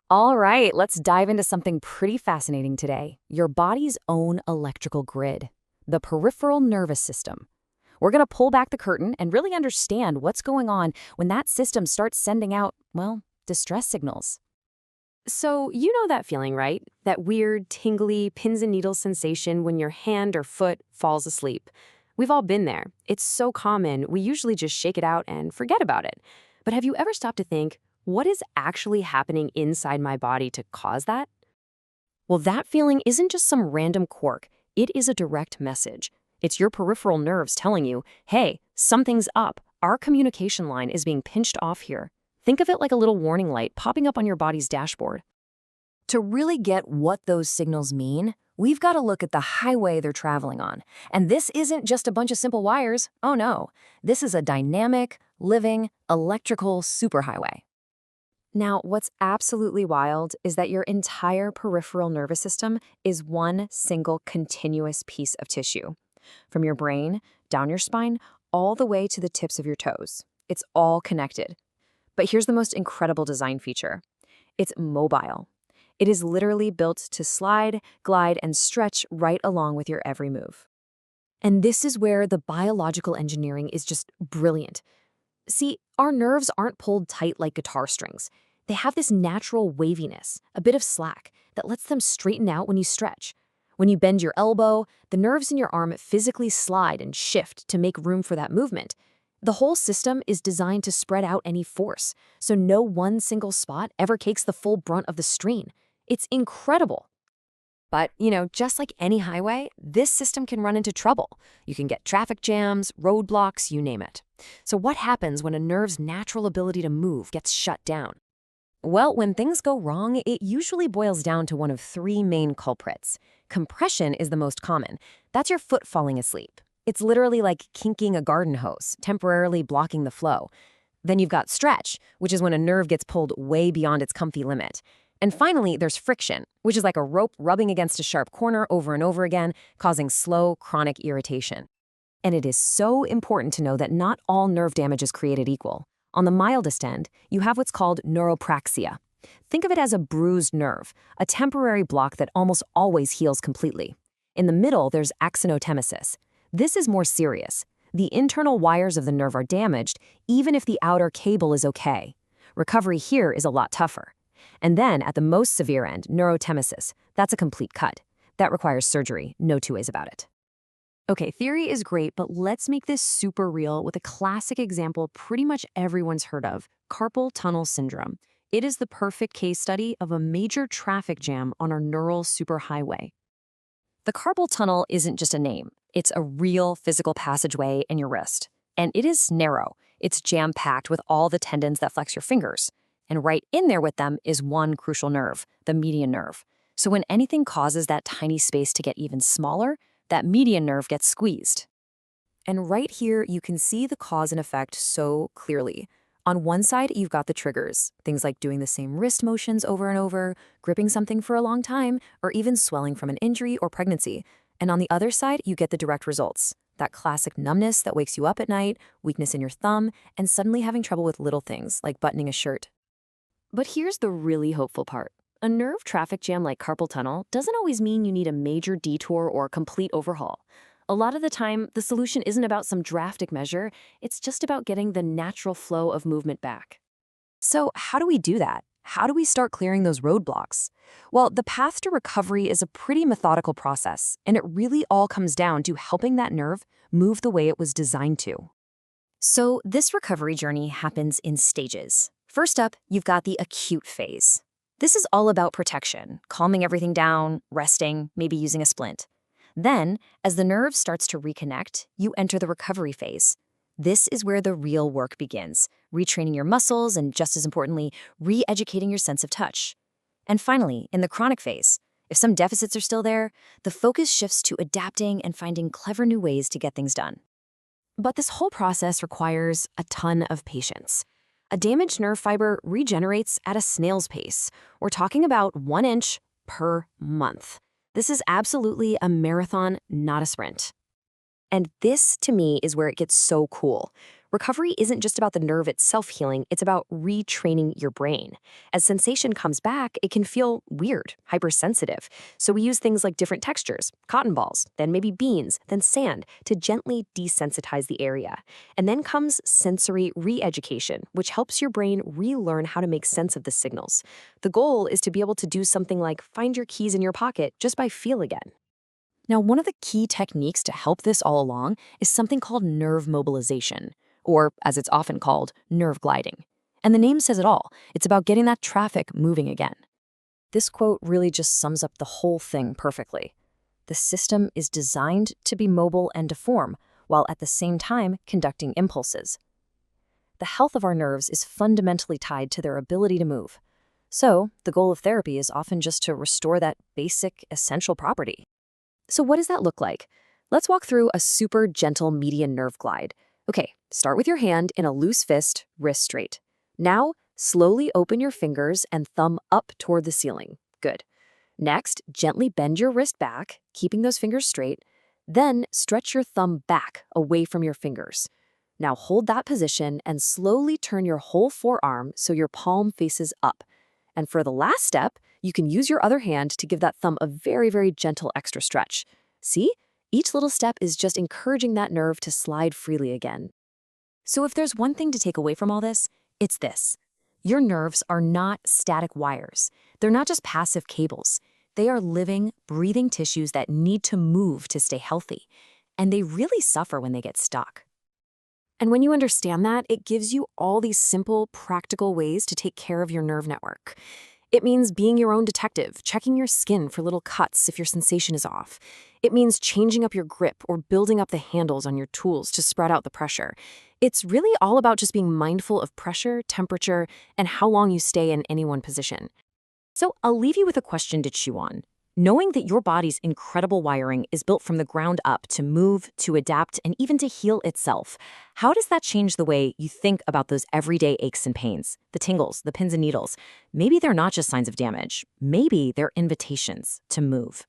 All right, let's dive into something pretty fascinating today. Your body's own electrical grid, the peripheral nervous system. We're going to pull back the curtain and really understand what's going on when that system starts sending out, well, distress signals. So, you know that feeling, right? That weird, tingly, pins and needles sensation when your hand or foot falls asleep. We've all been there. It's so common, we usually just shake it out and forget about it. But have you ever stopped to think, what is actually happening inside my body to cause that? Well, that feeling isn't just some random quirk, it is a direct message. It's your peripheral nerves telling you, hey, something's up. Our communication line is being pinched off here. Think of it like a little warning light popping up on your body's dashboard. To really get what those signals mean, we've got to look at the highway they're traveling on. And this isn't just a bunch of simple wires. Oh no, this is a dynamic, living, electrical superhighway. Now, what's absolutely wild is that your entire peripheral nervous system is one single continuous piece of tissue. From your brain, down your spine, all the way to the tips of your toes. It's all connected. But here's the most incredible design feature. It's mobile. It is literally built to slide, glide, and stretch right along with your every move. And this is where the biological engineering is just brilliant. See, our nerves aren't pulled tight like guitar strings. They have this natural waviness, a bit of slack, that lets them straighten out when you stretch. When you bend your elbow, the nerves in your arm physically slide and shift to make room for that movement. The whole system is designed to spread out any force, so no one single spot ever takes the full brunt of the strain. It's incredible. But, just like any highway, this system can run into trouble. You can get traffic jams, roadblocks, you name it. So what happens when a nerve's natural ability to move gets shut down? Well, when things go wrong, it usually boils down to one of three main culprits. Compression is the most common. That's your foot falling asleep. It's literally like kinking a garden hose, temporarily blocking the flow. Then you've got stretch, which is when a nerve gets pulled way beyond its comfy limit. And finally, there's friction, which is like a rope rubbing against a sharp corner over and over again, causing slow, chronic irritation. And it is so important to know that not all nerve damage is created equal. On the mildest end, you have what's called neuropraxia. Think of it as a bruised nerve, a temporary block that almost always heals completely. In the middle, there's axonotmesis. This is more serious. The internal wires of the nerve are damaged, even if the outer cable is okay. Recovery here is a lot tougher. And then, at the most severe end, neurotemesis. That's a complete cut. That requires surgery, no two ways about it. Okay, theory is great, but let's make this super real with a classic example pretty much everyone's heard of, carpal tunnel syndrome. It is the perfect case study of a major traffic jam on our neural superhighway. The carpal tunnel isn't just a name. It's a real physical passageway in your wrist. And it is narrow. It's jam-packed with all the tendons that flex your fingers. And right in there with them is one crucial nerve, the median nerve. So when anything causes that tiny space to get even smaller, that median nerve gets squeezed. And right here, you can see the cause and effect so clearly. On one side, you've got the triggers, things like doing the same wrist motions over and over, gripping something for a long time, or even swelling from an injury or pregnancy. And on the other side, you get the direct results. That classic numbness that wakes you up at night, weakness in your thumb, and suddenly having trouble with little things like buttoning a shirt. But here's the really hopeful part. A nerve traffic jam like carpal tunnel doesn't always mean you need a major detour or complete overhaul. A lot of the time, the solution isn't about some drastic measure, it's just about getting the natural flow of movement back. So how do we do that? How do we start clearing those roadblocks? Well, the path to recovery is a pretty methodical process, and it really all comes down to helping that nerve move the way it was designed to. So this recovery journey happens in stages. First up, you've got the acute phase. This is all about protection, calming everything down, resting, maybe using a splint. Then, as the nerve starts to reconnect, you enter the recovery phase. This is where the real work begins, retraining your muscles and, just as importantly, re-educating your sense of touch. And finally, in the chronic phase, if some deficits are still there, the focus shifts to adapting and finding clever new ways to get things done. But this whole process requires a ton of patience. A damaged nerve fiber regenerates at a snail's pace. We're talking about 1 inch per month. This is absolutely a marathon, not a sprint. And this, to me, is where it gets so cool. Recovery isn't just about the nerve itself healing, it's about retraining your brain. As sensation comes back, it can feel weird, hypersensitive. So we use things like different textures, cotton balls, then maybe beans, then sand, to gently desensitize the area. And then comes sensory re-education, which helps your brain relearn how to make sense of the signals. The goal is to be able to do something like find your keys in your pocket just by feel again. Now, one of the key techniques to help this all along is something called nerve mobilization, or as it's often called, nerve gliding. And the name says it all. It's about getting that traffic moving again. This quote really just sums up the whole thing perfectly. The system is designed to be mobile and deform, while at the same time conducting impulses. The health of our nerves is fundamentally tied to their ability to move. So, the goal of therapy is often just to restore that basic, essential property. So what does that look like? Let's walk through a super gentle median nerve glide. Okay, start with your hand in a loose fist, wrist straight. Now, slowly open your fingers and thumb up toward the ceiling. Good. Next, gently bend your wrist back, keeping those fingers straight. Then, stretch your thumb back away from your fingers. Now hold that position and slowly turn your whole forearm so your palm faces up. And for the last step, you can use your other hand to give that thumb a very, very gentle extra stretch. See? Each little step is just encouraging that nerve to slide freely again. So if there's one thing to take away from all this, it's this. Your nerves are not static wires. They're not just passive cables. They are living, breathing tissues that need to move to stay healthy. And they really suffer when they get stuck. And when you understand that, it gives you all these simple, practical ways to take care of your nerve network. It means being your own detective, checking your skin for little cuts if your sensation is off. It means changing up your grip or building up the handles on your tools to spread out the pressure. It's really all about just being mindful of pressure, temperature, and how long you stay in any one position. So I'll leave you with a question to chew on. Knowing that your body's incredible wiring is built from the ground up to move, to adapt, and even to heal itself, how does that change the way you think about those everyday aches and pains, the tingles, the pins and needles? Maybe they're not just signs of damage. Maybe they're invitations to move.